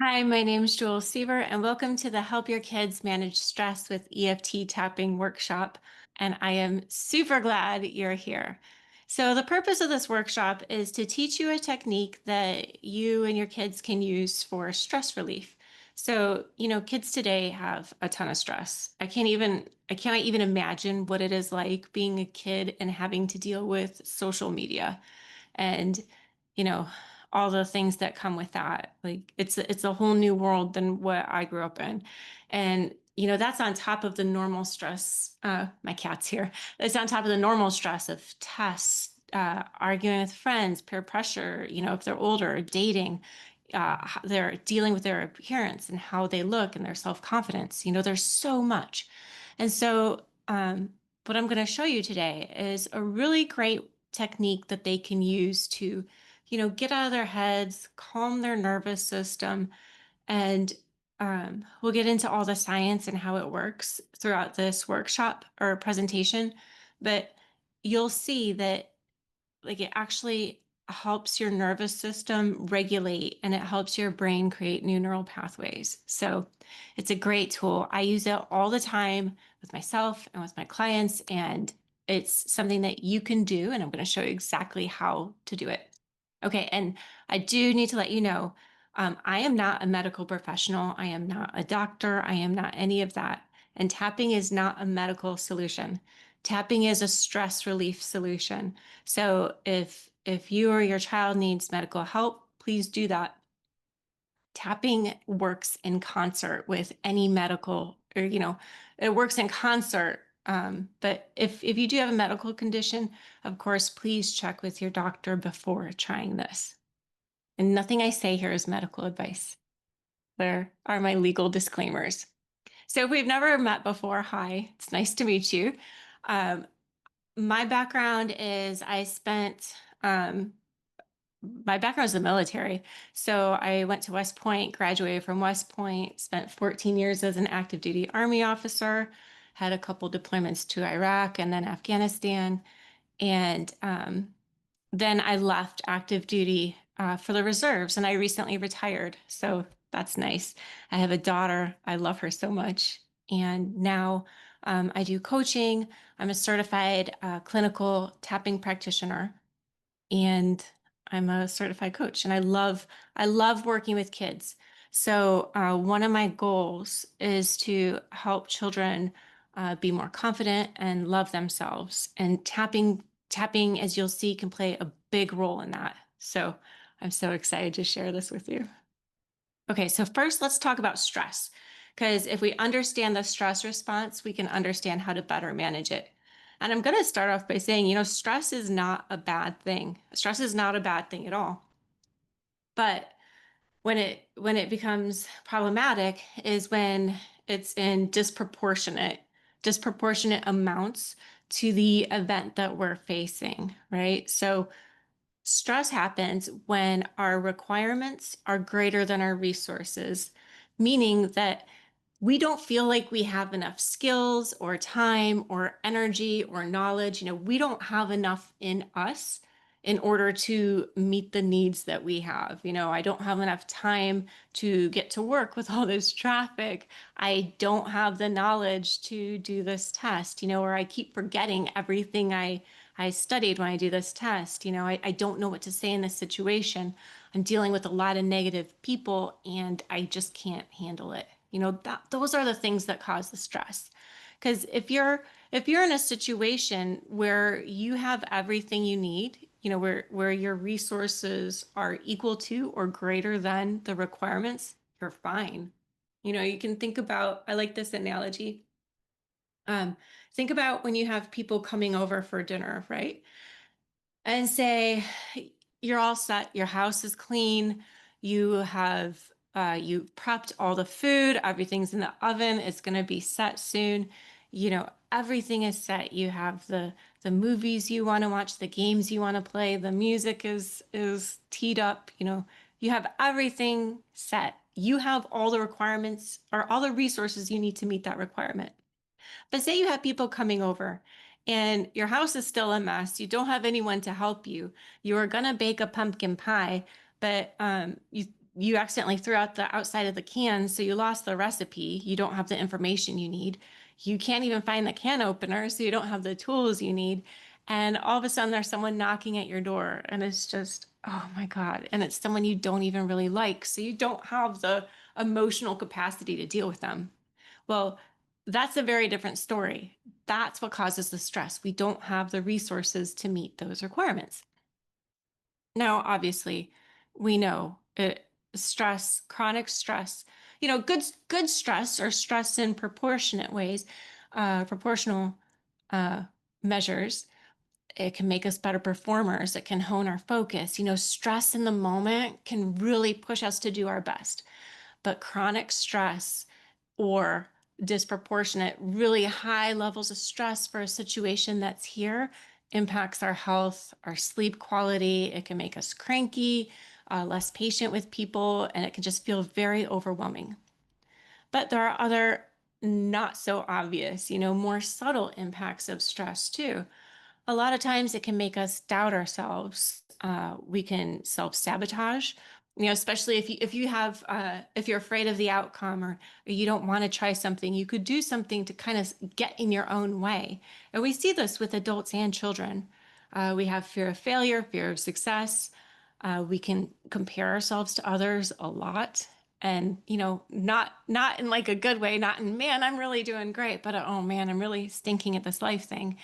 Hi, my name is Jules Seaver, and welcome to the Help Your Kids Manage Stress with EFT Tapping workshop. And I am super glad you're here. So, the purpose of this workshop is to teach you a technique that you and your kids can use for stress relief. So, kids today have a ton of stress. I cannot even imagine what it is like being a kid and having to deal with social media and you know all the things that come with that. Like it's a whole new world than what I grew up in. And that's on top of the normal stress. My cat's here. It's on top of the normal stress of tests, arguing with friends, peer pressure, if they're older, dating. They're dealing with their appearance and how they look and their self-confidence. There's so much. And so what I'm going to show you today is a really great technique that they can use to, get out of their heads, calm their nervous system, and we'll get into all the science and how it works throughout this workshop or presentation. But you'll see that like it actually helps your nervous system regulate and it helps your brain create new neural pathways. So it's a great tool. I use it all the time with myself and with my clients, and it's something that you can do. And I'm going to show you exactly how to do it. Okay. And I do need to let you know, I am not a medical professional. I am not a doctor. I am not any of that. And tapping is not a medical solution. Tapping is a stress relief solution. So if you or your child needs medical help, please do that. Tapping works in concert with any medical, or it works in concert. But if you do have a medical condition, of course, please check with your doctor before trying this. And nothing I say here is medical advice. There are my legal disclaimers. So if we've never met before, hi, it's nice to meet you. Um, my background is my background is the military. So I went to West Point, graduated from West Point, spent 14 years as an active duty Army officer, had a couple deployments to Iraq and then Afghanistan. And then I left active duty for the reserves and I recently retired. So that's nice. I have a daughter. I love her so much. And now I do coaching. I'm a certified clinical tapping practitioner and I'm a certified coach. And I love working with kids. So one of my goals is to help children be more confident and love themselves. And tapping, as you'll see, can play a big role in that. So I'm so excited to share this with you. Okay, so first let's talk about stress. Because if we understand the stress response, we can understand how to better manage it. And I'm going to start off by saying, stress is not a bad thing. Stress is not a bad thing at all. But when it becomes problematic is when it's in disproportionate amounts to the event that we're facing, right? So stress happens when our requirements are greater than our resources, meaning that we don't feel like we have enough skills or time or energy or knowledge. We don't have enough in us in order to meet the needs that we have. I don't have enough time to get to work with all this traffic. I don't have the knowledge to do this test, or I keep forgetting everything I studied when I do this test. I don't know what to say in this situation. I'm dealing with a lot of negative people and I just can't handle it. Those are the things that cause the stress. Because if you're in a situation where you have everything you need, where your resources are equal to or greater than the requirements, you're fine. You can think about, I like this analogy. Um, think about when you have people coming over for dinner, right? And say you're all set, your house is clean, you prepped all the food, everything's in the oven, it's going to be set soon. Everything is set. You have the movies you want to watch, the games you want to play, the music is teed up, you have everything set. You have all the requirements or all the resources you need to meet that requirement. But say you have people coming over and your house is still a mess. You don't have anyone to help you. You are gonna bake a pumpkin pie, but you accidentally threw out the outside of the can, so you lost the recipe. You don't have the information you need. You can't even find the can opener, so you don't have the tools you need. And all of a sudden, there's someone knocking at your door, and it's just, oh my God. And it's someone you don't even really like, so you don't have the emotional capacity to deal with them. Well, that's a very different story. That's what causes the stress. We don't have the resources to meet those requirements. Now, obviously, we know stress, chronic stress, good stress or stress in proportionate ways, proportional uh, measures. It can make us better performers. It can hone our focus. Stress in the moment can really push us to do our best. But chronic stress or disproportionate, really high levels of stress for a situation that's here impacts our health, our sleep quality. It can make us cranky, less patient with people, and it can just feel very overwhelming. But there are other not so obvious, more subtle impacts of stress too. A lot of times it can make us doubt ourselves. We can self-sabotage, especially if you're afraid of the outcome, or you don't want to try something, you could do something to kind of get in your own way. And we see this with adults and children. We have fear of failure, fear of success. We can compare ourselves to others a lot. And not in like a good way, not in man, I'm really doing great, but oh man, I'm really stinking at this life thing.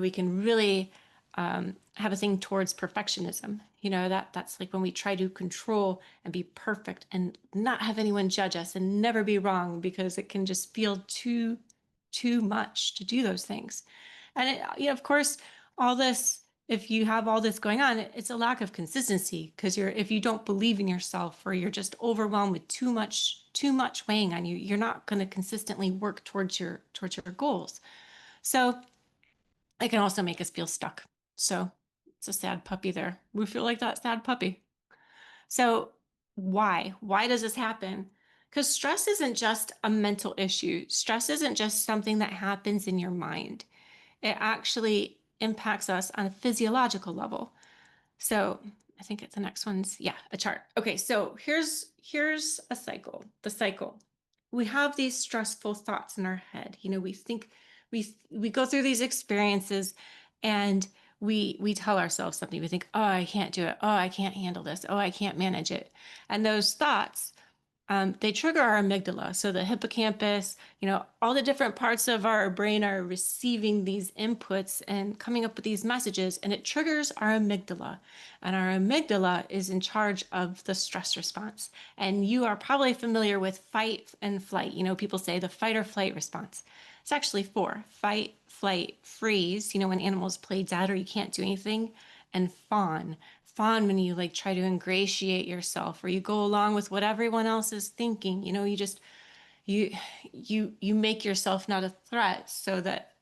We can really have a thing towards perfectionism. That's like when we try to control and be perfect and not have anyone judge us and never be wrong, because it can just feel too much to do those things. And of course, all this, if you have all this going on, it's a lack of consistency, because if you don't believe in yourself, or you're just overwhelmed with too much weighing on you, you're not going to consistently work towards your goals. So it can also make us feel stuck. So it's a sad puppy there. We feel like that sad puppy. So why? Why does this happen? Because stress isn't just a mental issue. Stress isn't just something that happens in your mind. It actually impacts us on a physiological level. So I think it's the next one's, yeah, a chart. Okay, so here's a cycle. The cycle. We have these stressful thoughts in our head. We think we go through these experiences, and we tell ourselves something. We think, oh, I can't do it. Oh, I can't handle this. Oh, I can't manage it. And those thoughts, they trigger our amygdala. So the hippocampus, all the different parts of our brain are receiving these inputs and coming up with these messages, and it triggers our amygdala. And our amygdala is in charge of the stress response. And you are probably familiar with fight and flight. People say the fight or flight response. It's actually four: fight, flight, freeze, when animals play dead or you can't do anything, and fawn. Fawn, when you like try to ingratiate yourself, or you go along with what everyone else is thinking. You just you you make yourself not a threat, so that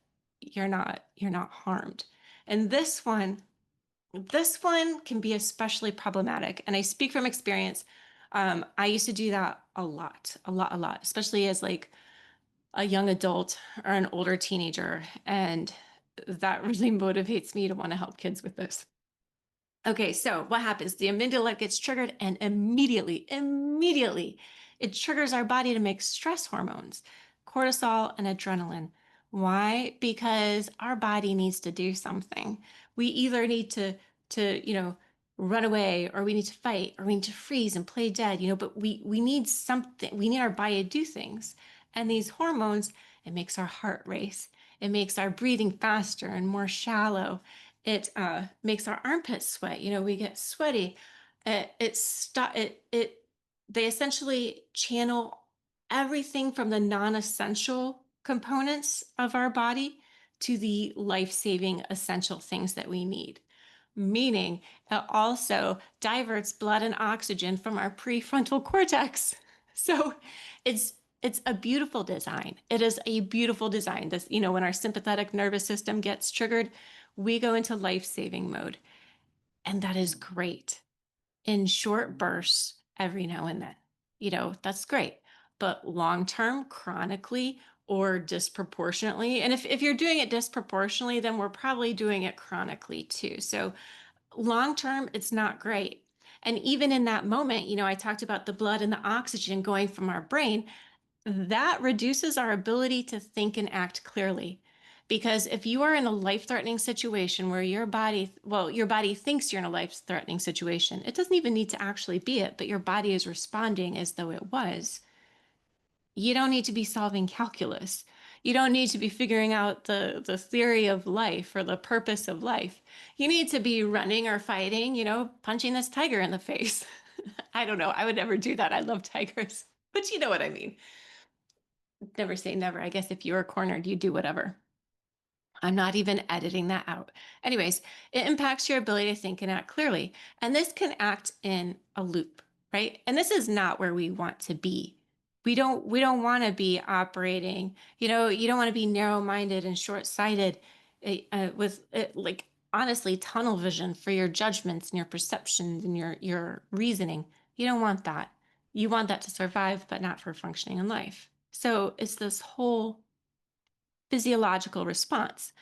you're not harmed. And this one can be especially problematic, and I speak from experience. I used to do that a lot, especially as like a young adult or an older teenager, and that really motivates me to want to help kids with this. Okay, so what happens? The amygdala gets triggered, and immediately, it triggers our body to make stress hormones, cortisol and adrenaline. Why? Because our body needs to do something. We either need to run away, or we need to fight, or we need to freeze and play dead, but we need something. We need our body to do things. And these hormones, it makes our heart race. It makes our breathing faster and more shallow. It makes our armpits sweat. We get sweaty. They essentially channel everything from the non-essential components of our body to the life-saving essential things that we need. Meaning it also diverts blood and oxygen from our prefrontal cortex. So it's a beautiful design. It is a beautiful design. This, when our sympathetic nervous system gets triggered, we go into life-saving mode. And that is great in short bursts every now and then. That's great. But long-term, chronically, or disproportionately, and if you're doing it disproportionately, then we're probably doing it chronically too. So long-term, it's not great. And even in that moment, I talked about the blood and the oxygen going from our brain, that reduces our ability to think and act clearly. Because if you are in a life-threatening situation where your body thinks you're in a life-threatening situation, it doesn't even need to actually be it, but your body is responding as though it was. You don't need to be solving calculus. You don't need to be figuring out the theory of life or the purpose of life. You need to be running or fighting, punching this tiger in the face. I don't know. I would never do that. I love tigers, but you know what I mean. Never say never. I guess if you were cornered, you'd do whatever. I'm not even editing that out. Anyways, it impacts your ability to think and act clearly. And this can act in a loop, right? And this is not where we want to be. We don't want to be operating, you don't want to be narrow-minded and short-sighted with like honestly tunnel vision for your judgments and your perceptions and your reasoning. You don't want that. You want that to survive, but not for functioning in life. So it's this whole physiological response,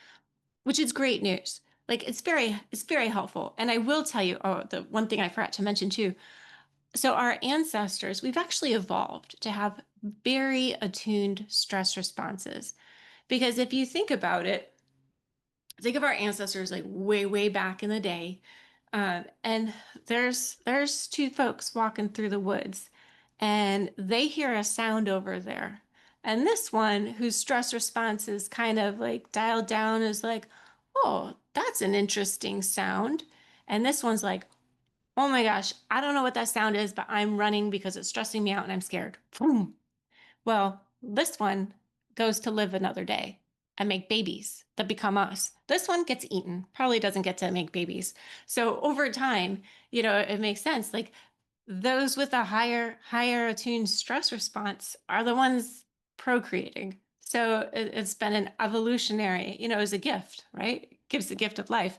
which is great news. Like it's very helpful. And I will tell you, oh, the one thing I forgot to mention too. So our ancestors, we've actually evolved to have very attuned stress responses. Because if you think about it, think of our ancestors like way, way back in the day. And there's two folks walking through the woods, and they hear a sound over there. And this one, whose stress response is kind of like dialed down, is like, "Oh, that's an interesting sound." And this one's like, "Oh my gosh, I don't know what that sound is, but I'm running because it's stressing me out and I'm scared." Boom. Well, this one goes to live another day and make babies that become us. This one gets eaten, probably doesn't get to make babies. So over time, it makes sense. Like those with a higher attuned stress response are the ones procreating. So it's been an evolutionary, as a gift, right? It gives the gift of life.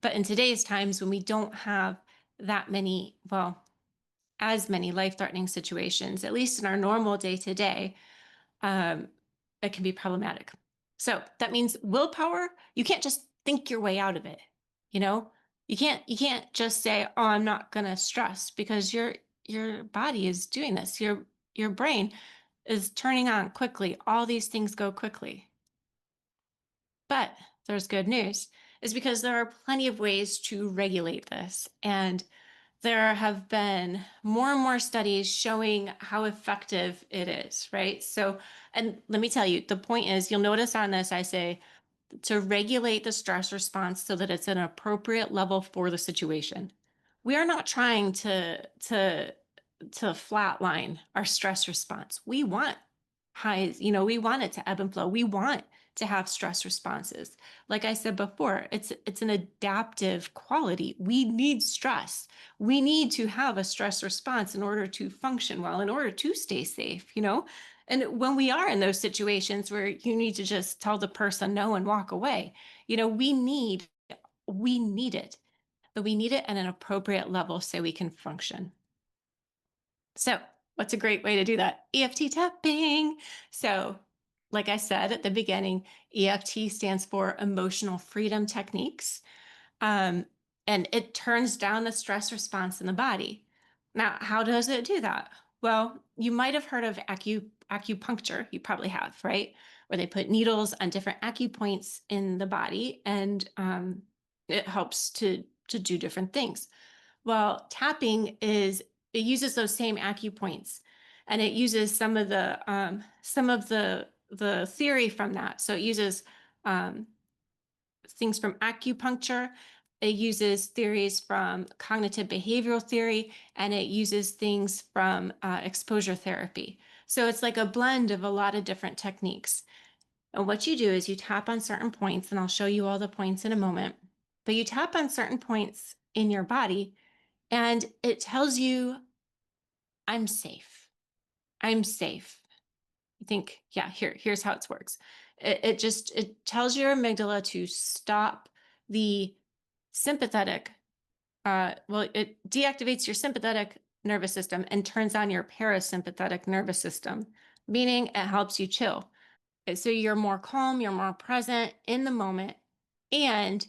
But in today's times when we don't have that many, well, as many life-threatening situations, at least in our normal day to day, it can be problematic. So that means willpower, you can't just think your way out of it. You know, you can't just say, "Oh, I'm not going to stress," because your body is doing this. Your brain is turning on quickly. All these things go quickly. But there's good news is because there are plenty of ways to regulate this. And there have been more and more studies showing how effective it is, right? So, and let me tell you, the point is, you'll notice on this, I say to regulate the stress response so that it's an appropriate level for the situation. We are not trying to flatline our stress response. We want highs, we want it to ebb and flow. We want to have stress responses. Like I said before, it's an adaptive quality. We need stress. We need to have a stress response in order to function well, in order to stay safe. And when we are in those situations where you need to just tell the person no and walk away, we need it, but we need it at an appropriate level so we can function. So, what's a great way to do that? EFT tapping. So, like I said at the beginning, EFT stands for Emotional Freedom Techniques. Um, and it turns down the stress response in the body. Now, how does it do that? Well, you might have heard of acupuncture. You probably have, right? Where they put needles on different acupoints in the body, and it helps to do different things. Well, tapping it uses those same acupoints, and it uses some of the theory from that. So it uses um, things from acupuncture. It uses theories from cognitive behavioral theory, and it uses things from exposure therapy. So it's like a blend of a lot of different techniques. And what you do is you tap on certain points, and I'll show you all the points in a moment. But you tap on certain points in your body, and it tells you, "I'm safe. I'm safe." You think, yeah, here's how it works. It tells your amygdala to stop the sympathetic. Well, it deactivates your sympathetic nervous system and turns on your parasympathetic nervous system, meaning it helps you chill. So you're more calm, you're more present in the moment, and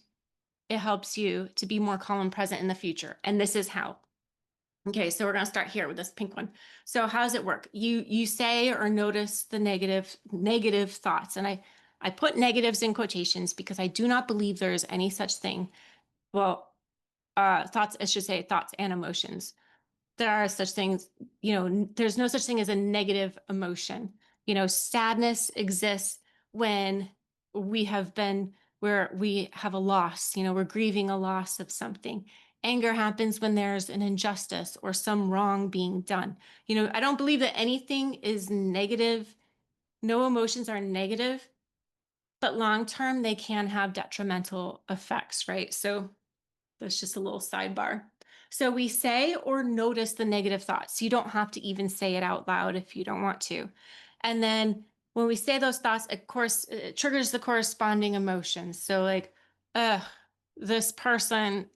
it helps you to be more calm and present in the future. And this is how. Okay, so we're going to start here with this pink one. So how does it work? You say or notice the negative thoughts. And I put negatives in quotations because I do not believe there is any such thing. Well, thoughts, I should say thoughts and emotions. There are such things, there's no such thing as a negative emotion. Sadness exists when we have been where we have a loss, we're grieving a loss of something. Anger happens when there's an injustice or some wrong being done. I don't believe that anything is negative. No emotions are negative, but long term, they can have detrimental effects, right? So that's just a little sidebar. So we say or notice the negative thoughts. You don't have to even say it out loud if you don't want to. And then when we say those thoughts, of course, it triggers the corresponding emotions. So like, ugh, this person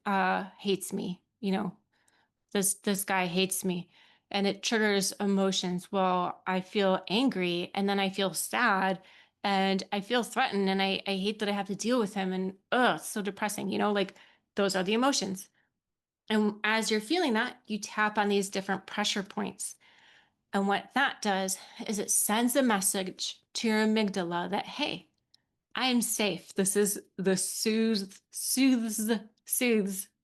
hates me, this guy hates me. And it triggers emotions. Well, I feel angry and then I feel sad and I feel threatened and I hate that I have to deal with him and it's so depressing, like those are the emotions. And as you're feeling that, you tap on these different pressure points. And what that does is it sends a message to your amygdala that, hey, I am safe. This is the soothes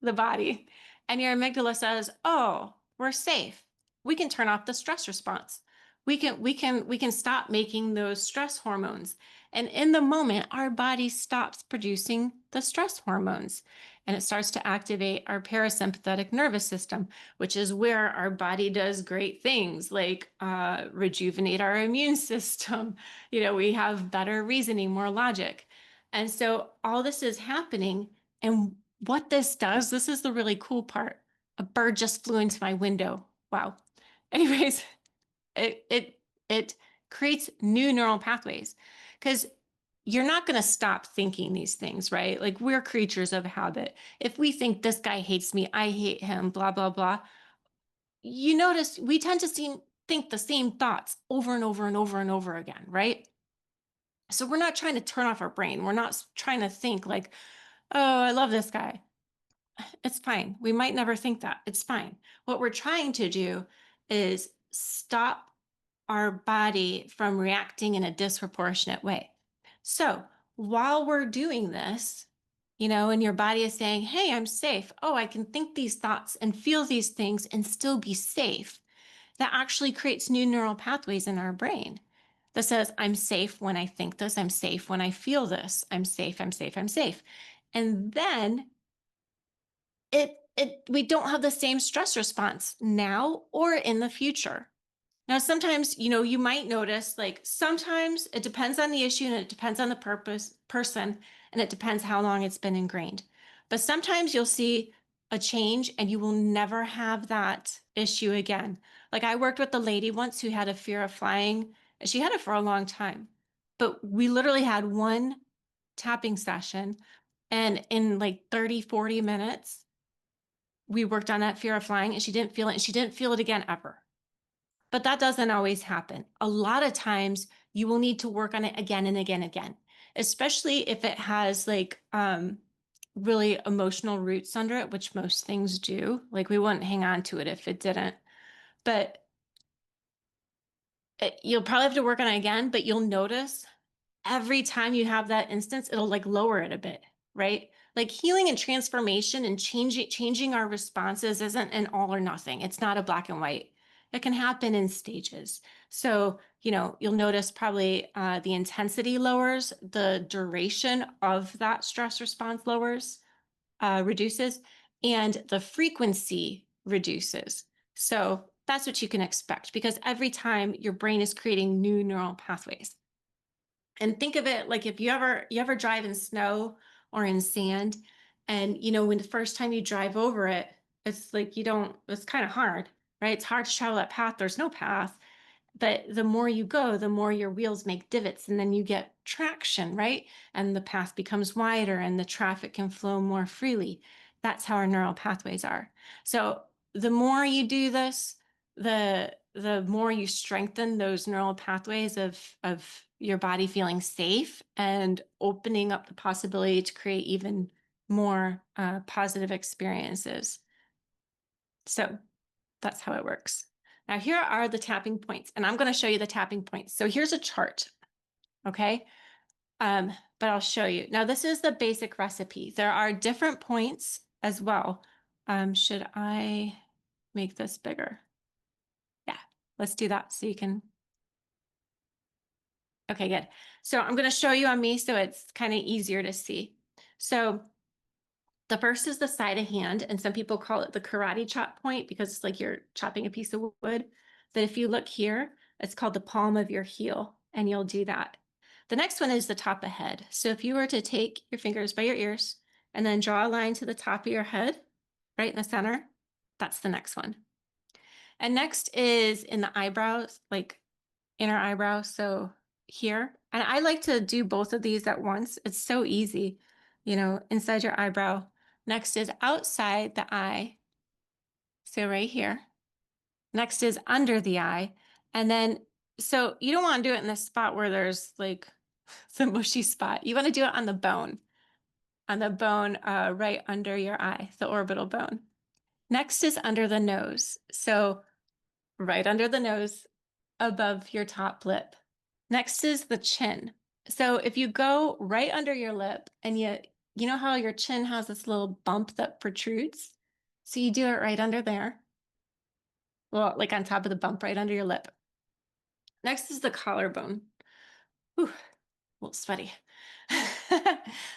the body. And your amygdala says, oh, we're safe. We can turn off the stress response. We can stop making those stress hormones. And in the moment, our body stops producing the stress hormones and it starts to activate our parasympathetic nervous system, which is where our body does great things like rejuvenate our immune system. We have better reasoning, more logic. And so all this is happening. And what this does, this is the really cool part. A bird just flew into my window. Wow. Anyways, it creates new neural pathways because you're not going to stop thinking these things, right? Like we're creatures of habit. If we think this guy hates me, I hate him, blah, blah, blah, you notice we tend to think the same thoughts over and over and over and over again, right? So we're not trying to turn off our brain. We're not trying to think like, oh, I love this guy. It's fine. We might never think that. It's fine. What we're trying to do is stop our body from reacting in a disproportionate way. So while we're doing this, and your body is saying, hey, I'm safe. Oh, I can think these thoughts and feel these things and still be safe. That actually creates new neural pathways in our brain that says, I'm safe when I think this. I'm safe when I feel this. I'm safe. I'm safe. I'm safe. And then we don't have the same stress response now or in the future. Now, sometimes, you might notice like sometimes it depends on the issue and it depends on the person, and it depends how long it's been ingrained. But sometimes you'll see a change and you will never have that issue again. Like I worked with a lady once who had a fear of flying, and she had it for a long time. But we literally had one tapping session, and in like 30, 40 minutes, we worked on that fear of flying and she didn't feel it and she didn't feel it again ever. But that doesn't always happen. A lot of times you will need to work on it again and again and again, especially if it has like really emotional roots under it, which most things do. Like we wouldn't hang on to it if it didn't. But you'll probably have to work on it again, but you'll notice every time you have that instance, it'll like lower it a bit, right? Like healing and transformation and changing our responses isn't an all or nothing. It's not a black and white. It can happen in stages. So, you'll notice probably the intensity lowers, the duration of that stress response reduces, and the frequency reduces. So that's what you can expect because every time your brain is creating new neural pathways. And think of it like if you ever drive in snow or in sand, and when the first time you drive over it, it's like it's kind of hard, right? It's hard to travel that path. There's no path. But the more you go, the more your wheels make divots and then you get traction, right? And the path becomes wider and the traffic can flow more freely. That's how our neural pathways are. So the more you do this, the more you strengthen those neural pathways of your body feeling safe and opening up the possibility to create even more positive experiences. So That's how it works. Now, here are the tapping points, and I'm going to show you the tapping points. So here's a chart, okay? But I'll show you. Now, this is the basic recipe. There are different points as well. Should I make this bigger? Yeah, let's do that so you can. Okay, good. So I'm going to show you on me so it's kind of easier to see. So the first is the side of hand, and some people call it the karate chop point because it's like you're chopping a piece of wood. But if you look here, it's called the palm of your heel, and you'll do that. The next one is the top of head. So if you were to take your fingers by your ears and then draw a line to the top of your head, right in the center, that's the next one. And next is in the eyebrows, like inner eyebrow. So here, and I like to do both of these at once. It's so easy, inside your eyebrow. Next is outside the eye. So right here. Next is under the eye. And then, so you don't want to do it in the spot where there's like the mushy spot. You want to do it on the bone right under your eye, the orbital bone. Next is under the nose. So right under the nose, above your top lip. Next is the chin. So if you go right under your lip and you know how your chin has this little bump that protrudes? So you do it right under there. Well, like on top of the bump right under your lip. Next is the collarbone. Whew, a little sweaty.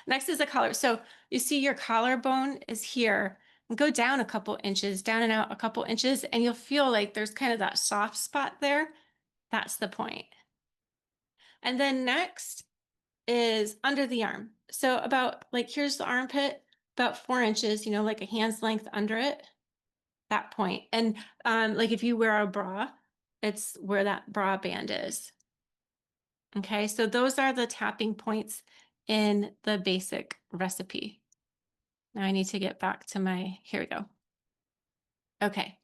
Next is the collar. So you see your collarbone is here. And go down a couple inches, down and out a couple inches, and you'll feel like there's kind of that soft spot there. That's the point. And then next is under the arm. So about like here's the armpit, about 4 inches, like a hand's length under it, that point. And like if you wear a bra, it's where that bra band is. Okay, so those are the tapping points in the basic recipe. Now I need to get back to here we go. Okay.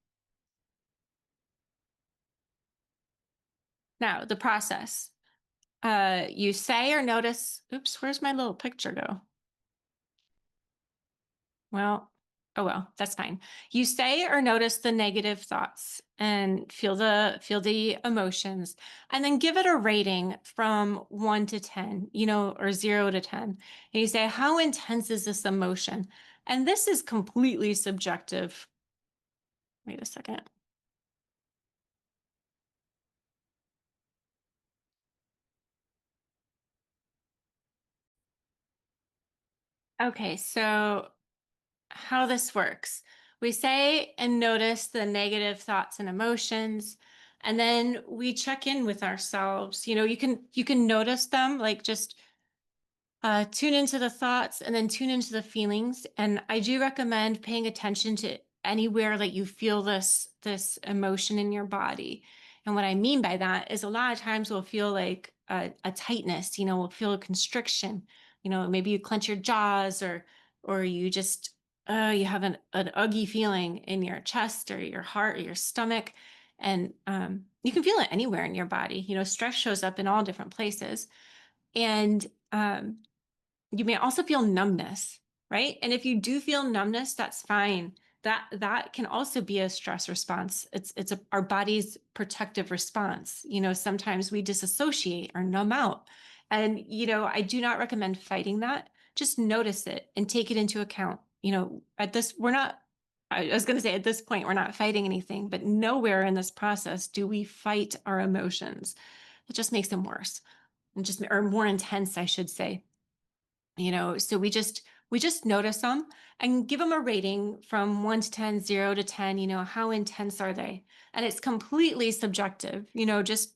Now the process. You say or notice, oops, where's my little picture go? Well, oh well, that's fine. You say or notice the negative thoughts and feel the emotions, and then give it a rating from 1 to 10, or 0 to 10. And you say, how intense is this emotion? And this is completely subjective. Wait a second. Okay, so how this works. We say and notice the negative thoughts and emotions, and then we check in with ourselves. You can notice them, like just tune into the thoughts and then tune into the feelings. And I do recommend paying attention to anywhere that you feel this emotion in your body. And what I mean by that is a lot of times we'll feel like a tightness, we'll feel a constriction, maybe you clench your jaws or you just you have an uggy feeling in your chest or your heart or your stomach. And you can feel it anywhere in your body. Stress shows up in all different places. And you may also feel numbness, right? And if you do feel numbness, that's fine. That can also be a stress response. It's our body's protective response. Sometimes we disassociate or numb out. And I do not recommend fighting that. Just notice it and take it into account. I was going to say at this point, we're not fighting anything, but nowhere in this process do we fight our emotions. It just makes them worse or more intense, I should say. So we just notice them and give them a rating from 1 to 10, 0 to 10. How intense are they? And it's completely subjective. Just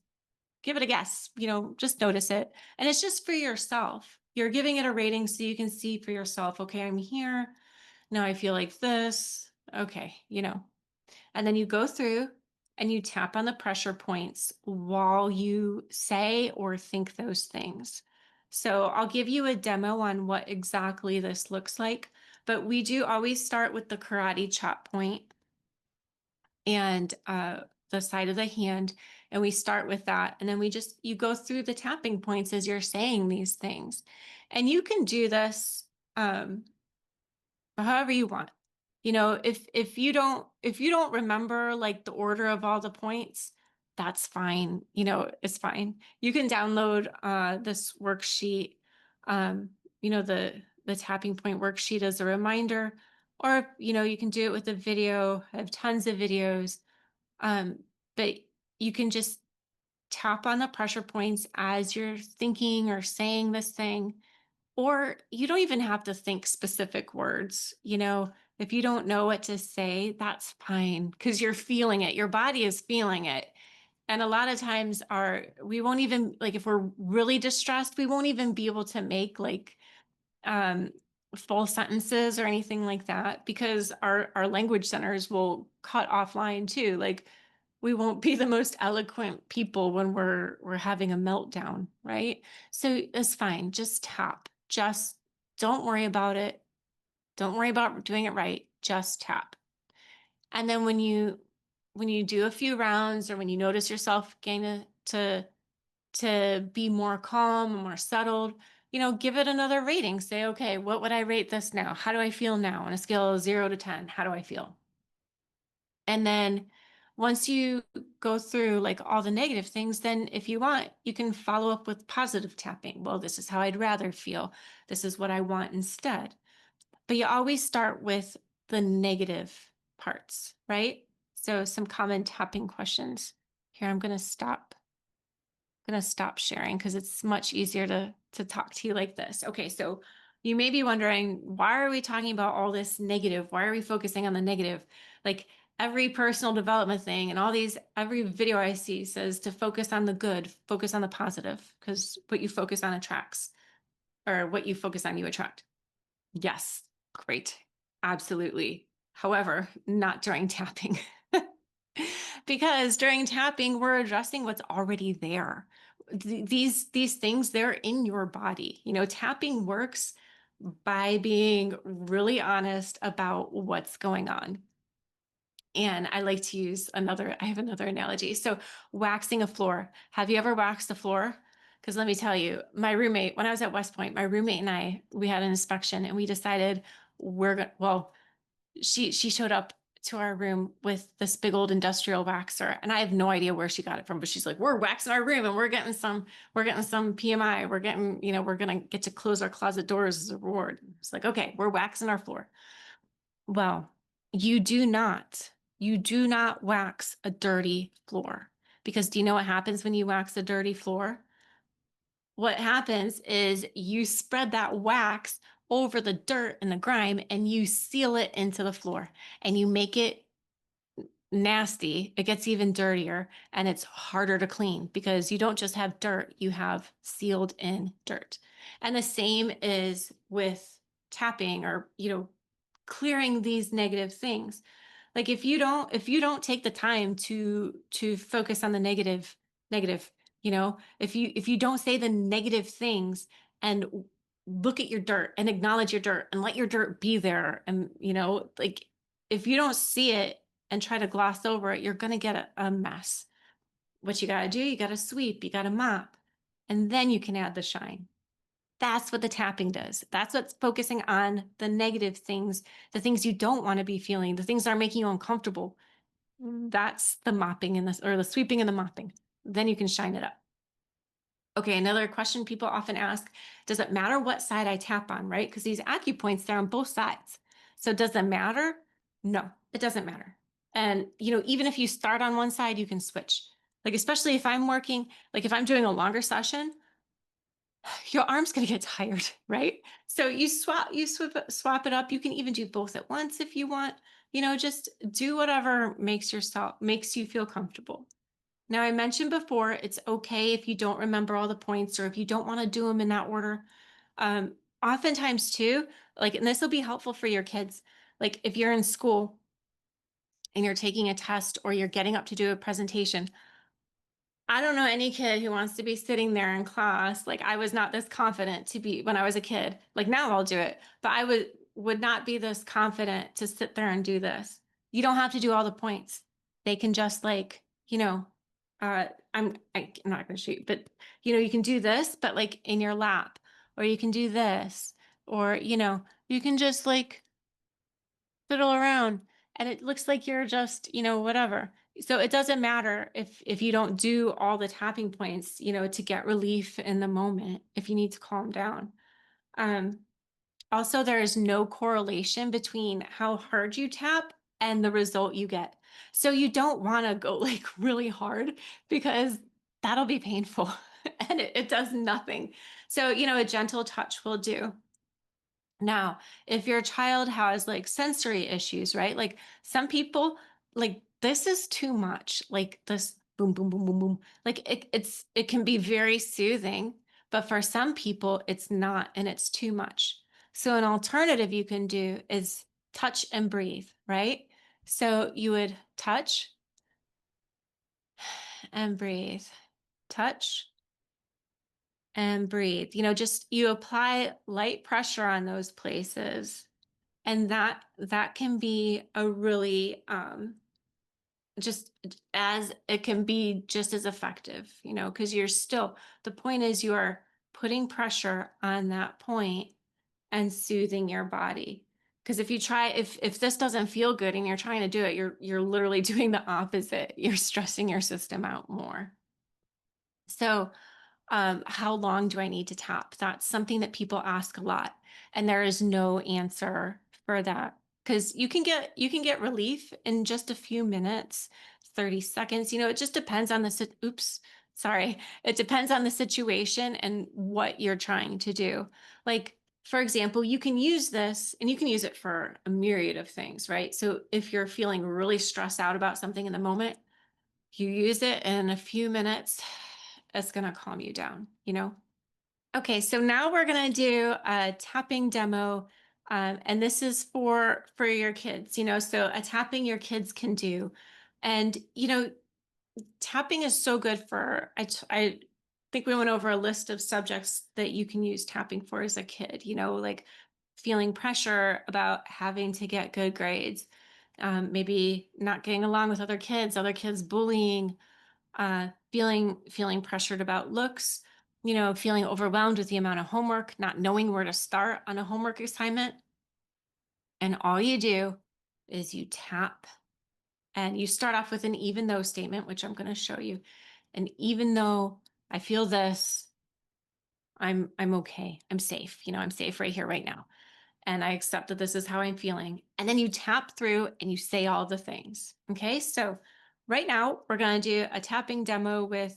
give it a guess. Just notice it. And it's just for yourself. You're giving it a rating so you can see for yourself, okay, I'm here. Now I feel like this. Okay, and then you go through and you tap on the pressure points while you say or think those things. So I'll give you a demo on what exactly this looks like, but we do always start with the karate chop point and the side of the hand, and we start with that. And then you go through the tapping points as you're saying these things. And you can do this however you want. If you don't remember like the order of all the points, that's fine. It's fine. You can download this worksheet, um, the tapping point worksheet as a reminder, or you can do it with a video. I have tons of videos. But you can just tap on the pressure points as you're thinking or saying this thing, or you don't even have to think specific words. If you don't know what to say, that's fine because you're feeling it. Your body is feeling it. And a lot of times we won't even, like, if we're really distressed, we won't even be able to make like um full sentences or anything like that because our language centers will cut offline too. Like, we won't be the most eloquent people when we're having a meltdown, right? So it's fine. Just tap. Just don't worry about it. Don't worry about doing it right. Just tap. And then when you do a few rounds, or when you notice yourself getting to be more calm, more settled, give it another rating. Say, okay, what would I rate this now? How do I feel now on a scale of 0 to 10? How do I feel? And then once you go through like all the negative things, then if you want, you can follow up with positive tapping. Well, this is how I'd rather feel. This is what I want instead. But you always start with the negative parts, right? So some common tapping questions. Here, I'm going to stop sharing because it's much easier to talk to you like this. Okay, so you may be wondering, why are we talking about all this negative? Why are we focusing on the negative? Like, every personal development thing and every video I see says to focus on the good, focus on the positive, because what you focus on attracts, or what you focus on, you attract. Yes, great. Absolutely. However, not during tapping. Because during tapping, we're addressing what's already there. These things, they're in your body. Tapping works by being really honest about what's going on. And I like to use I have another analogy. So, waxing a floor. Have you ever waxed a floor? Because let me tell you, my roommate, when I was at West Point, my roommate and I, we had an inspection and we decided well, she showed up to our room with this big old industrial waxer, and I have no idea where she got it from, but she's like, we're waxing our room and we're getting some PMI. We're gonna get to close our closet doors as a reward. It's like, okay, we're waxing our floor. Well, you do not wax a dirty floor, because do you know what happens when you wax a dirty floor? What happens is you spread that wax over the dirt and the grime, and you seal it into the floor, and you make it nasty. It gets even dirtier, and it's harder to clean because you don't just have dirt, you have sealed in dirt. And the same is with tapping, or clearing these negative things. Like, if you don't take the time to focus on the negative, if you don't say the negative things, and look at your dirt and acknowledge your dirt and let your dirt be there, and like, if you don't see it and try to gloss over it, you're going to get a mess. What you got to do, you got to sweep, you got to mop, and then you can add the shine. That's what the tapping does. That's what's focusing on the negative things, the things you don't want to be feeling, the things that are making you uncomfortable. That's the mopping or the sweeping and the mopping. Then you can shine it up. Okay, another question people often ask, does it matter what side I tap on, right? Because these acupoints, they're on both sides. So does it matter? No, it doesn't matter. And, even if you start on one side, you can switch. Like, especially if I'm working, like if I'm doing a longer session, your arm's going to get tired, right? So you swap it up. You can even do both at once if you want. Just do whatever makes you feel comfortable. Now, I mentioned before, it's okay if you don't remember all the points, or if you don't want to do them in that order. Oftentimes too, like, and this will be helpful for your kids. Like, if you're in school and you're taking a test, or you're getting up to do a presentation, I don't know any kid who wants to be sitting there in class. Like, I was not this confident to be when I was a kid. Like, now I'll do it, but I would not be this confident to sit there and do this. You don't have to do all the points. They can just, like, I'm not going to shoot, but you can do this, but like in your lap, or you can do this, or you can just like fiddle around and it looks like you're just, whatever. So it doesn't matter if you don't do all the tapping points, to get relief in the moment if you need to calm down. Um, Also, there is no correlation between how hard you tap and the result you get. So you don't want to go like really hard because that'll be painful and it does nothing. So, a gentle touch will do. Now, if your child has like sensory issues, right? Like some people, like this is too much. Like this boom, boom, boom, boom, boom. Like it can be very soothing, but for some people it's not and it's too much. So an alternative you can do is touch and breathe, right? So you would touch and breathe, touch and breathe. Just you apply light pressure on those places and that can be a really just as it can be just as effective, because you're still, the point is you are putting pressure on that point and soothing your body. Because if you try, if this doesn't feel good and you're trying to do it, you're literally doing the opposite. You're stressing your system out more. So how long do I need to tap? That's something that people ask a lot, and there is no answer for that because you can get relief in just a few minutes, 30 seconds. It just depends on oops, sorry. It depends on the situation and what you're trying to do. Like, for example, you can use this and you can use it for a myriad of things, right? So if you're feeling really stressed out about something in the moment, you use it in a few minutes, it's going to calm you down. Okay, so now we're going to do a tapping demo. And this is for your kids, so a tapping your kids can do. And, tapping is so good for, I think we went over a list of subjects that you can use tapping for as a kid, like feeling pressure about having to get good grades, maybe not getting along with other kids bullying, feeling pressured about looks, feeling overwhelmed with the amount of homework, not knowing where to start on a homework assignment. And all you do is you tap and you start off with an even though statement, which I'm going to show you. And even though I feel this, I'm okay. I'm safe. I'm safe right here, right now. And I accept that this is how I'm feeling. And then you tap through and you say all the things. Okay, so right now we're going to do a tapping demo with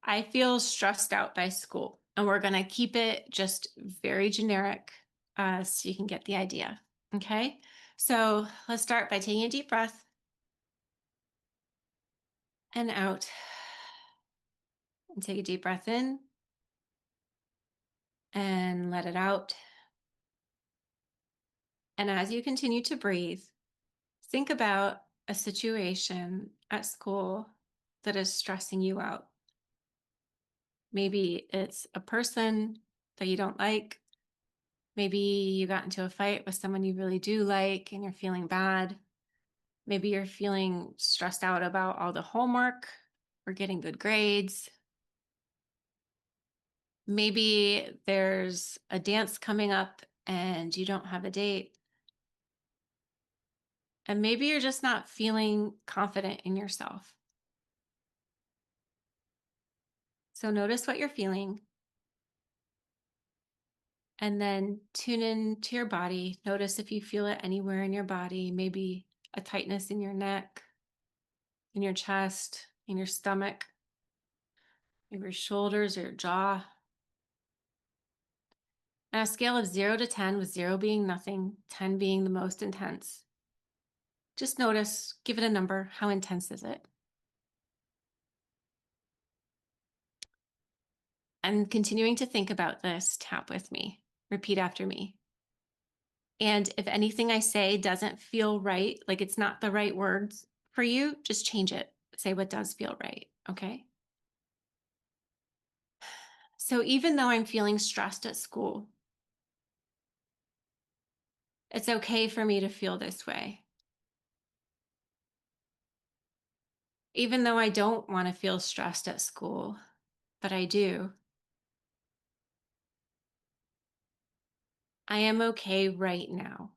I feel stressed out by school. And we're going to keep it just very generic so you can get the idea. Okay, so let's start by taking a deep breath and out. And take a deep breath in and let it out. And as you continue to breathe, think about a situation at school that is stressing you out. Maybe it's a person that you don't like. Maybe you got into a fight with someone you really do like and you're feeling bad. Maybe you're feeling stressed out about all the homework or getting good grades. Maybe there's a dance coming up and you don't have a date. And maybe you're just not feeling confident in yourself. So notice what you're feeling and then tune in to your body. Notice if you feel it anywhere in your body, maybe a tightness in your neck, in your chest, in your stomach, maybe your shoulders or your jaw. On a scale of 0 to 10, with 0 being nothing, 10 being the most intense, just notice, give it a number. How intense is it? And continuing to think about this, tap with me. Repeat after me. And if anything I say doesn't feel right, like it's not the right words for you, just change it. Say what does feel right. Okay. So even though I'm feeling stressed at school, it's okay for me to feel this way. Even though I don't want to feel stressed at school, but I do, I am okay right now.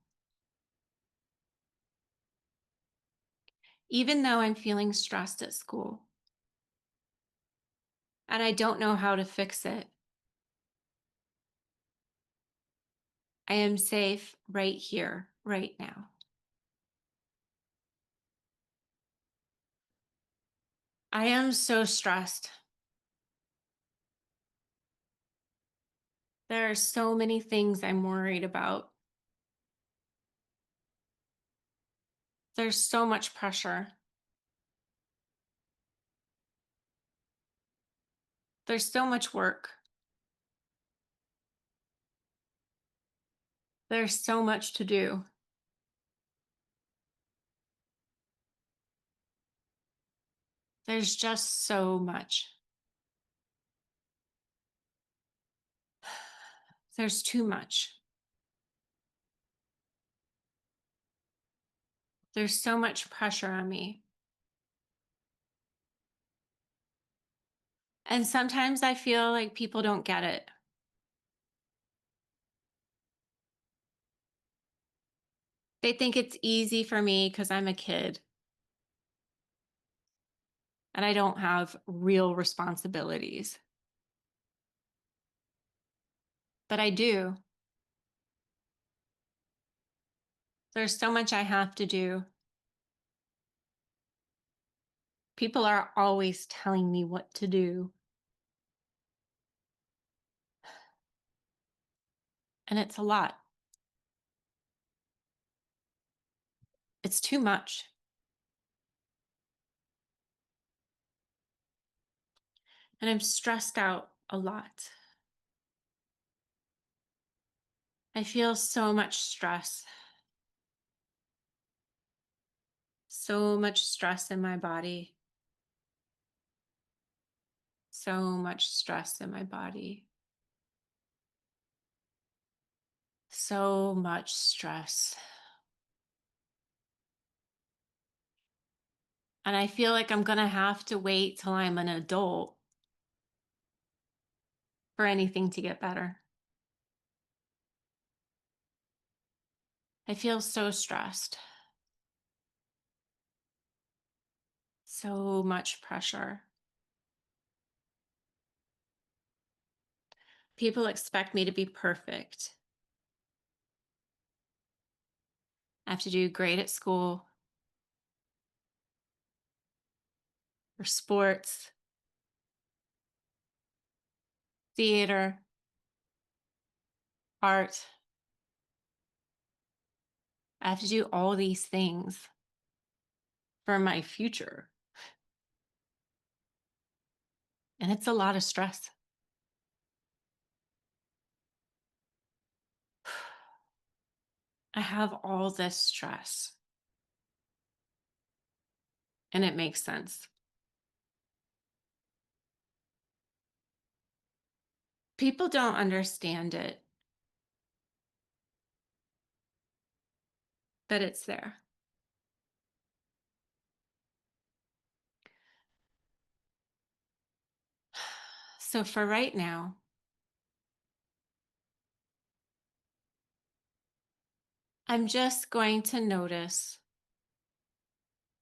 even though I'm feeling stressed at school and I don't know how to fix it. I am safe right here, right now. I am so stressed. There are so many things I'm worried about. There's so much pressure. There's so much work. There's so much to do. There's just so much. There's too much. There's so much pressure on me. And sometimes I feel like people don't get it. They think it's easy for me because I'm a kid and I don't have real responsibilities. But I do. There's so much I have to do. People are always telling me what to do. And it's a lot. It's too much. And I'm stressed out a lot. I feel so much stress. So much stress in my body. So much stress in my body. So much stress. And I feel like I'm going to have to wait till I'm an adult for anything to get better. I feel so stressed. So much pressure. People expect me to be perfect. I have to do great at school or sports, theater, art. I have to do all these things for my future. And it's a lot of stress. I have all this stress. And it makes sense. People don't understand it, but it's there. So for right now, I'm just going to notice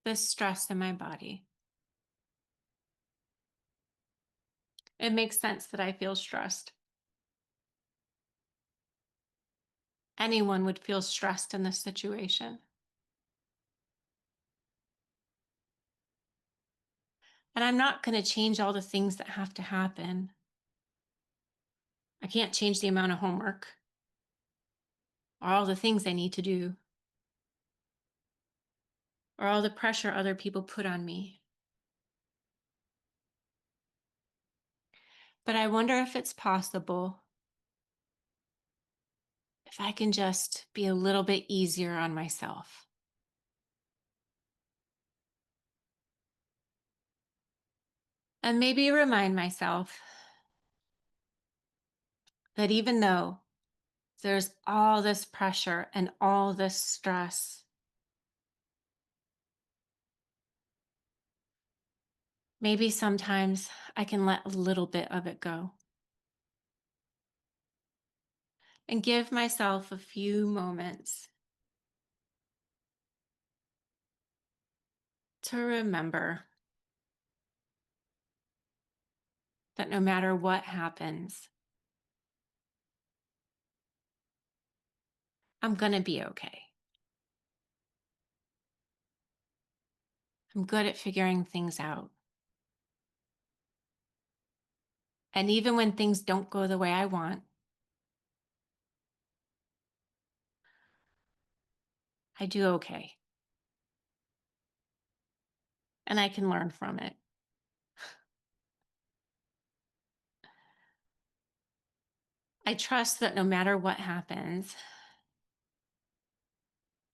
the stress in my body. It makes sense that I feel stressed. Anyone would feel stressed in this situation. And I'm not going to change all the things that have to happen. I can't change the amount of homework or all the things I need to do or all the pressure other people put on me. But I wonder if it's possible if I can just be a little bit easier on myself. And maybe remind myself that even though there's all this pressure and all this stress, maybe sometimes I can let a little bit of it go and give myself a few moments to remember that no matter what happens, I'm going to be okay. I'm good at figuring things out. And even when things don't go the way I want, I do okay. And I can learn from it. I trust that no matter what happens,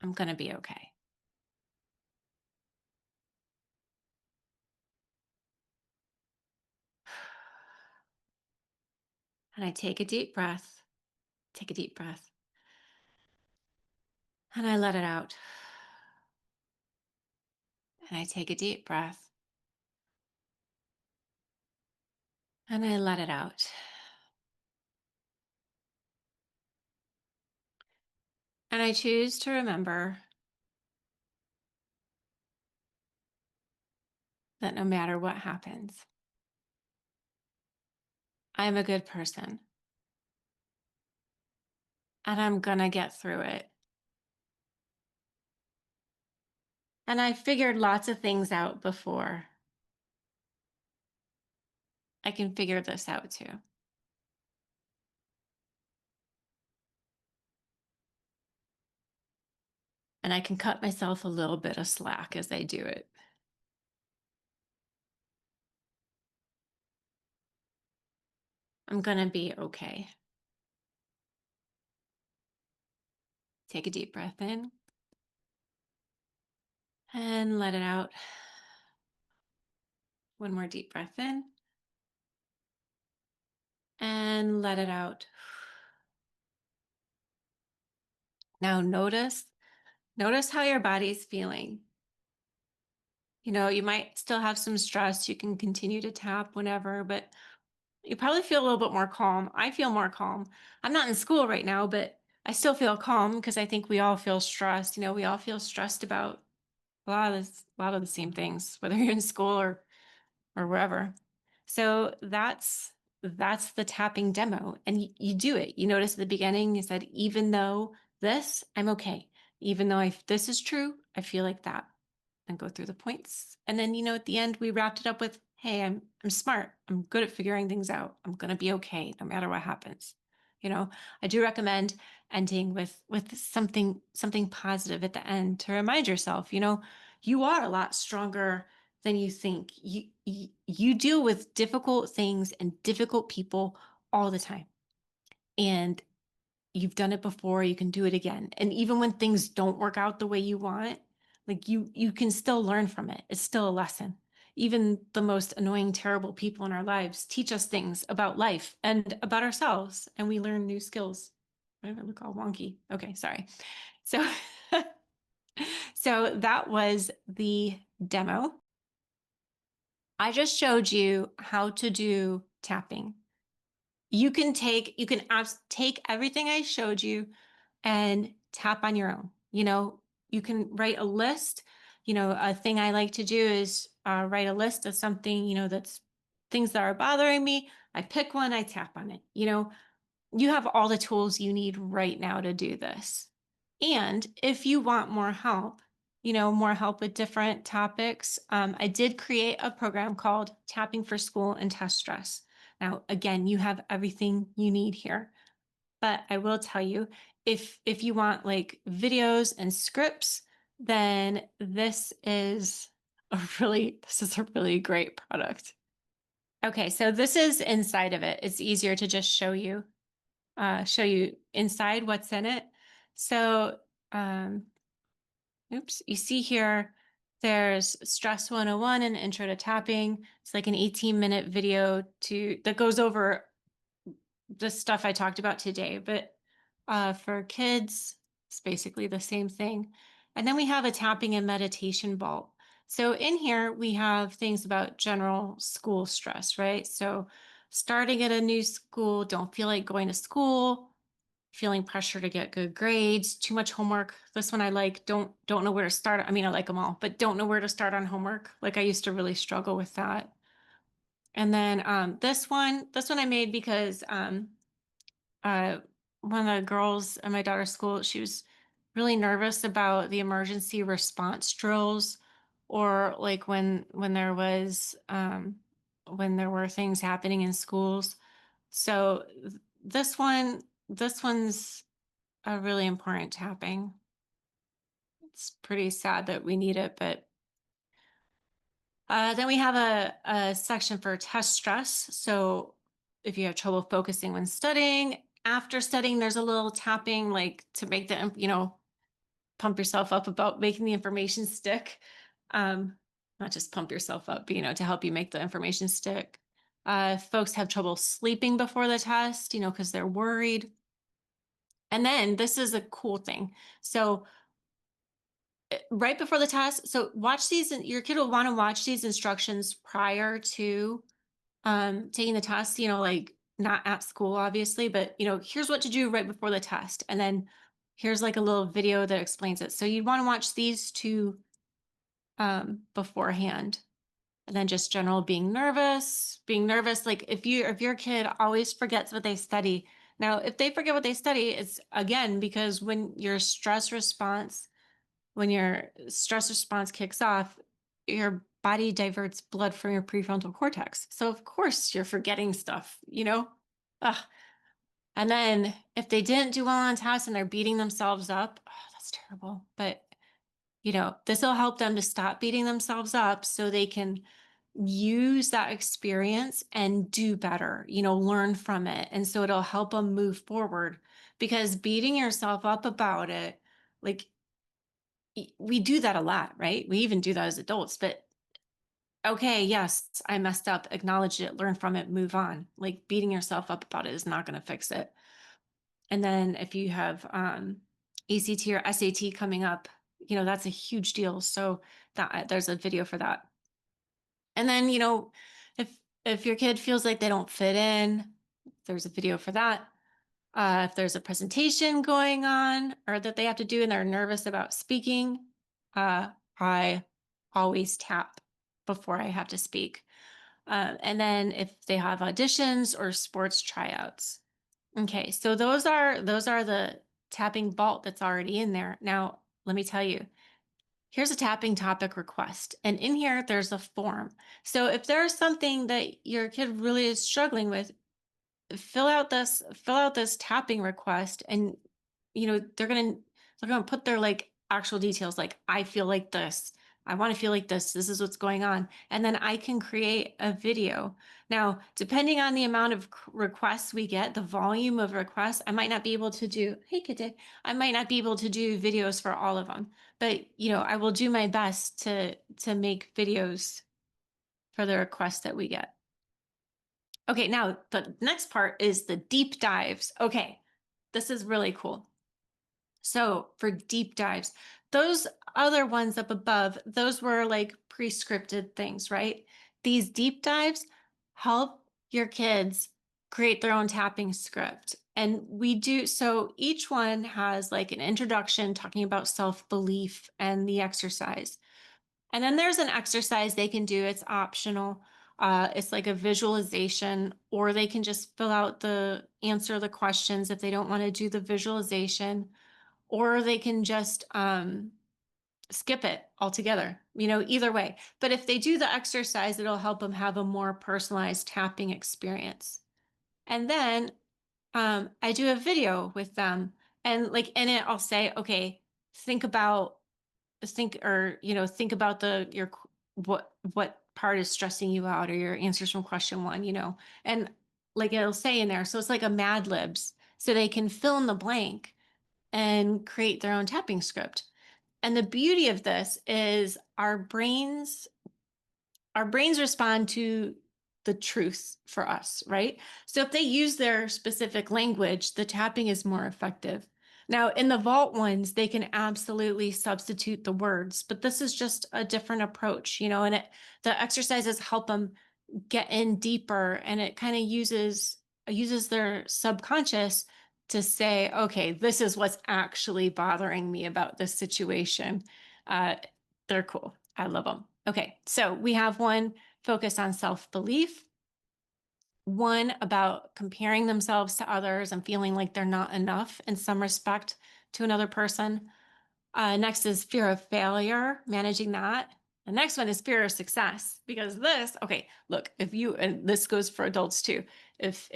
I'm going to be okay. And I take a deep breath, take a deep breath, and I let it out. And I take a deep breath and I let it out. And I choose to remember that no matter what happens, I'm a good person and I'm going to get through it. And I figured lots of things out before. I can figure this out too. And I can cut myself a little bit of slack as I do it. I'm going to be okay. Take a deep breath in and let it out. One more deep breath in and let it out. Now notice how your body's feeling. You know, you might still have some stress. You can continue to tap whenever, but you probably feel a little bit more calm. I feel more calm. I'm not in school right now, but I still feel calm because I think we all feel stressed. You know, we all feel stressed about a lot of the same things, whether you're in school or wherever. So that's the tapping demo. And you do it. You notice at the beginning, you said, even though this, I'm okay. Even though this is true, I feel like that. And go through the points. And then, at the end, we wrapped it up with, hey, I'm smart. I'm good at figuring things out. I'm gonna be okay no matter what happens. I do recommend ending with something positive at the end to remind yourself, you are a lot stronger than you think. You deal with difficult things and difficult people all the time. And you've done it before, you can do it again. And even when things don't work out the way you want, like you can still learn from it. It's still a lesson. Even the most annoying, terrible people in our lives teach us things about life and about ourselves, and we learn new skills. Why do I look all wonky? Okay, sorry. So, so that was the demo. I just showed you how to do tapping. You can take everything I showed you and tap on your own. You can write a list. A thing I like to do is write a list of something, that's things that are bothering me. I pick one, I tap on it. You have all the tools you need right now to do this. And if you want more help with different topics, I did create a program called Tapping for School and Test Stress. Now, again, you have everything you need here. But I will tell you, if you want like videos and scripts, then this is a really great product. Okay, so this is inside of it. It's easier to just show you inside what's in it. So, oops, you see here, there's Stress 101 and Intro to Tapping. It's like an 18-minute video that goes over the stuff I talked about today, but for kids, it's basically the same thing. And then we have a tapping and meditation vault. So in here, we have things about general school stress, right? So starting at a new school, don't feel like going to school, feeling pressure to get good grades, too much homework. This one I like, don't know where to start. I mean, I like them all, but don't know where to start on homework. Like I used to really struggle with that. And then this one I made because uh, one of the girls at my daughter's school, she was really nervous about the emergency response drills, or like when there were things happening in schools. So this one's a really important tapping. It's pretty sad that we need it, but then we have a section for test stress. So if you have trouble focusing when studying, after studying, there's a little tapping like to make the, pump yourself up about making the information stick. Um, Not just pump yourself up, but, to help you make the information stick. Folks have trouble sleeping before the test, because they're worried. And then this is a cool thing. So right before the test, so watch these, and your kid will want to watch these instructions prior to taking the test, like not at school, obviously, but here's what to do right before the test. And then here's like a little video that explains it. So you'd want to watch these two beforehand. And then just general being nervous. Like if your kid always forgets what they study. Now, if they forget what they study, it's again because when your stress response kicks off, your body diverts blood from your prefrontal cortex. So of course you're forgetting stuff. Ugh. And then if they didn't do well on tasks and they're beating themselves up, oh, that's terrible. But this will help them to stop beating themselves up so they can use that experience and do better, learn from it. And so it'll help them move forward, because beating yourself up about it, like we do that a lot, right? We even do that as adults, but okay, yes, I messed up, acknowledge it, learn from it, move on. Like beating yourself up about it is not going to fix it. And then if you have ACT or SAT coming up, that's a huge deal. So that there's a video for that. And then, if if your kid feels like they don't fit in, there's a video for that. If there's a presentation going on or that they have to do and they're nervous about speaking, I always tap before I have to speak. And then if they have auditions or sports tryouts. Okay, so those are the tapping vault that's already in there. Now, let me tell you, here's a tapping topic request. And in here, there's a form. So if there's something that your kid really is struggling with, fill out this tapping request, and they're gonna put their like actual details, like I feel like this, I want to feel like this is what's going on, and then I can create a video. Now, depending on the amount of requests we get, the volume of requests, I might not be able to do, hey kid, I might not be able to do videos for all of them, but I will do my best to make videos for the requests that we get. Okay, now the next part is the deep dives. Okay, this is really cool. So for deep dives, those other ones up above, those were like pre-scripted things, right? These deep dives help your kids create their own tapping script. And we do, so each one has like an introduction talking about self-belief and the exercise. And then there's an exercise they can do. It's optional. It's like a visualization, or they can just answer the questions if they don't want to do the visualization, or they can just skip it altogether, either way. But if they do the exercise, it'll help them have a more personalized tapping experience. And then I do a video with them, and like in it, I'll say, okay, think about think about what part is stressing you out, or your answers from question one, and like it'll say in there, so it's like a Mad Libs, so they can fill in the blank and create their own tapping script. And the beauty of this is our brains respond to the truth for us, right? So if they use their specific language, the tapping is more effective. Now, in the vault ones, they can absolutely substitute the words, but this is just a different approach, and the exercises help them get in deeper, and it kind of uses their subconscious to say, okay, this is what's actually bothering me about this situation. Uh, they're cool. I love them. Okay, so we have one focused on self-belief, one about comparing themselves to others and feeling like they're not enough in some respect to another person. Next is fear of failure, managing that. The next one is fear of success, because this, okay, look, if you, and this goes for adults too, if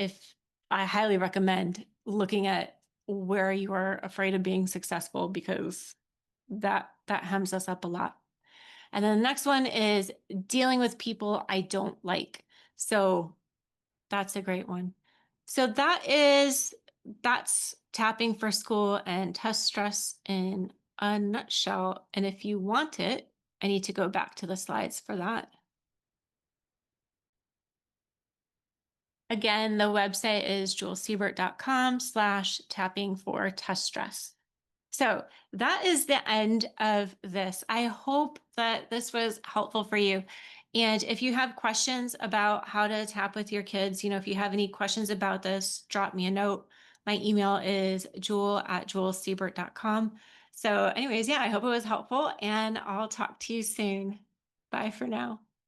I highly recommend looking at where you are afraid of being successful, because that hems us up a lot. And then the next one is dealing with people I don't like. So that's a great one. So that's tapping for school and test stress in a nutshell. And if you want it, I need to go back to the slides for that. Again, the website is julesiebert.com/tapping for test stress. So that is the end of this. I hope that this was helpful for you. And if you have questions about how to tap with your kids, if you have any questions about this, drop me a note. My email is jewel@julesiebert.com. So anyways, yeah, I hope it was helpful and I'll talk to you soon. Bye for now.